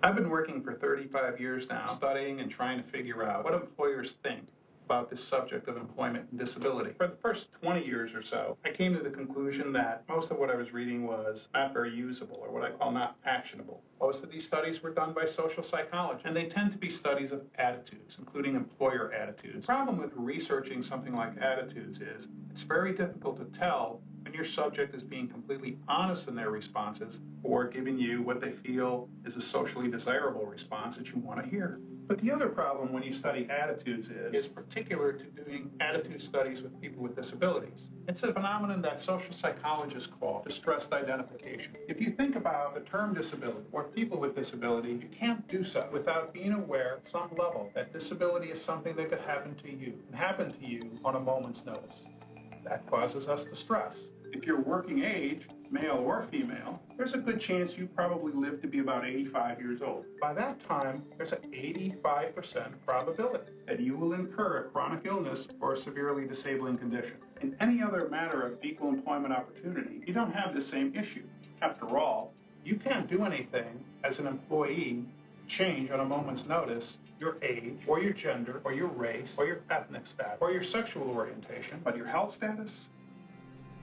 I've been working for 35 years now, studying and trying to figure out what employers think about this subject of employment and disability. For the first 20 years or so, I came to the conclusion that most of what I was reading was not very usable, or what I call not actionable. Most of these studies were done by social psychology, and they tend to be studies of attitudes, including employer attitudes. The problem with researching something like attitudes is it's very difficult to tell when your subject is being completely honest in their responses or giving you what they feel is a socially desirable response that you want to hear. But the other problem when you study attitudes is particular to doing attitude studies with people with disabilities. It's a phenomenon that social psychologists call distressed identification. If you think about the term disability or people with disability, you can't do so without being aware at some level that disability is something that could happen to you, and happen to you on a moment's notice. That causes us distress. If you're working age, male or female, there's a good chance you probably live to be about 85 years old. By that time, there's an 85% probability that you will incur a chronic illness or a severely disabling condition. In any other matter of equal employment opportunity, you don't have the same issue. After all, you can't do anything as an employee to change on a moment's notice your age, or your gender, or your race, or your ethnic status, or your sexual orientation, but your health status,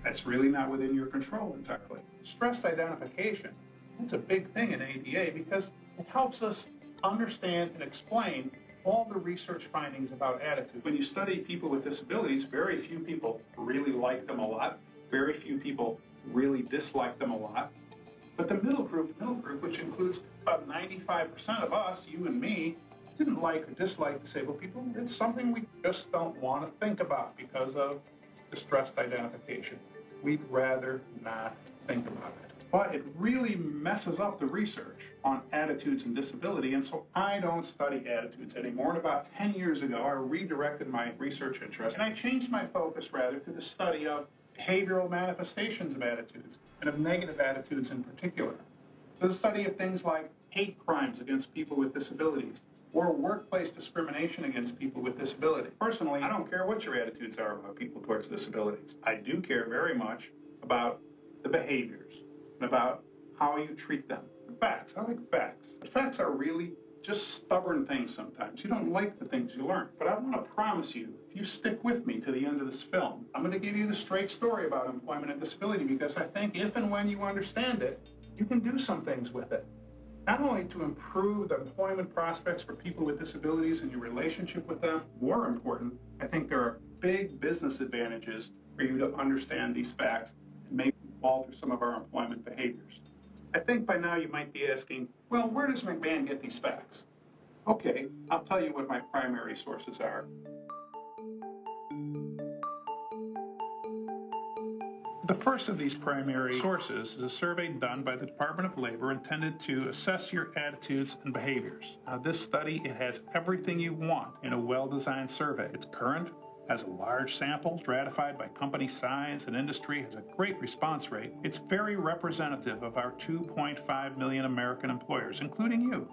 that's really not within your control entirely. Stress identification, it's a big thing in ADA because it helps us understand and explain all the research findings about attitude. When you study people with disabilities, very few people really like them a lot. Very few people really dislike them a lot. But the middle group, which includes about 95% of us, you and me, didn't like or dislike disabled people. It's something we just don't want to think about because of distressed identification. We'd rather not think about it. But it really messes up the research on attitudes and disability, and so I don't study attitudes anymore. And about 10 years ago, I redirected my research interest, and I changed my focus rather to the study of behavioral manifestations of attitudes, and of negative attitudes in particular. So the study of things like hate crimes against people with disabilities, or workplace discrimination against people with disabilities. Personally, I don't care what your attitudes are about people towards disabilities. I do care very much about the behaviors and about how you treat them. The facts, I like facts. But facts are really just stubborn things sometimes. You don't like the things you learn. But I want to promise you, if you stick with me to the end of this film, I'm going to give you the straight story about employment and disability, because I think if and when you understand it, you can do some things with it. Not only to improve the employment prospects for people with disabilities and your relationship with them, more important, I think there are big business advantages for you to understand these facts and maybe alter some of our employment behaviors. I think by now you might be asking, well, where does McMahon get these facts? Okay, I'll tell you what my primary sources are. The first of these primary sources is a survey done by the Department of Labor intended to assess your attitudes and behaviors. Now, this study, it has everything you want in a well-designed survey. It's current, has a large sample, stratified by company size and industry, has a great response rate. It's very representative of our 2.5 million American employers, including you.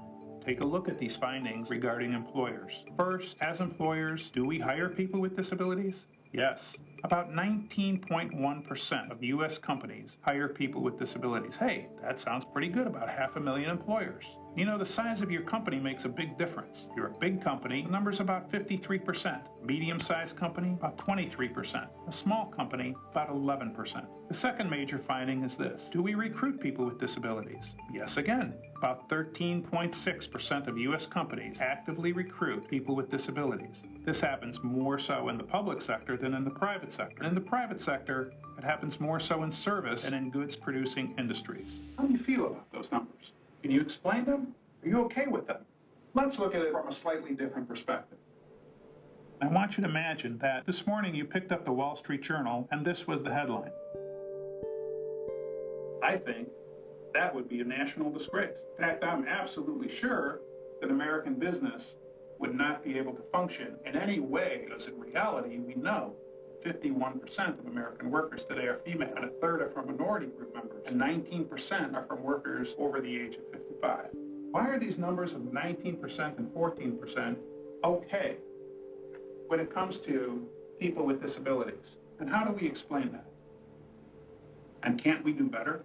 Take a look at these findings regarding employers. First, as employers, do we hire people with disabilities? Yes. About 19.1% of U.S. companies hire people with disabilities. Hey, that sounds pretty good, about 500,000 employers. You know, the size of your company makes a big difference. You're a big company, the number's about 53%. Medium-sized company, about 23%. A small company, about 11%. The second major finding is this. Do we recruit people with disabilities? Yes, again. About 13.6% of U.S. companies actively recruit people with disabilities. This happens more so in the public sector than in the private sector. In the private sector, it happens more so in service and in goods-producing industries. How do you feel about those numbers? Can you explain them? Are you okay with them? Let's look at it from a slightly different perspective. I want you to imagine that this morning you picked up the Wall Street Journal and this was the headline. I think that would be a national disgrace. In fact, I'm absolutely sure that American business would not be able to function in any way, because in reality, we know 51% of American workers today are female, and a third are from minority group members, and 19% are from workers over the age of 55. Why are these numbers of 19% and 14% okay when it comes to people with disabilities? And how do we explain that? And can't we do better?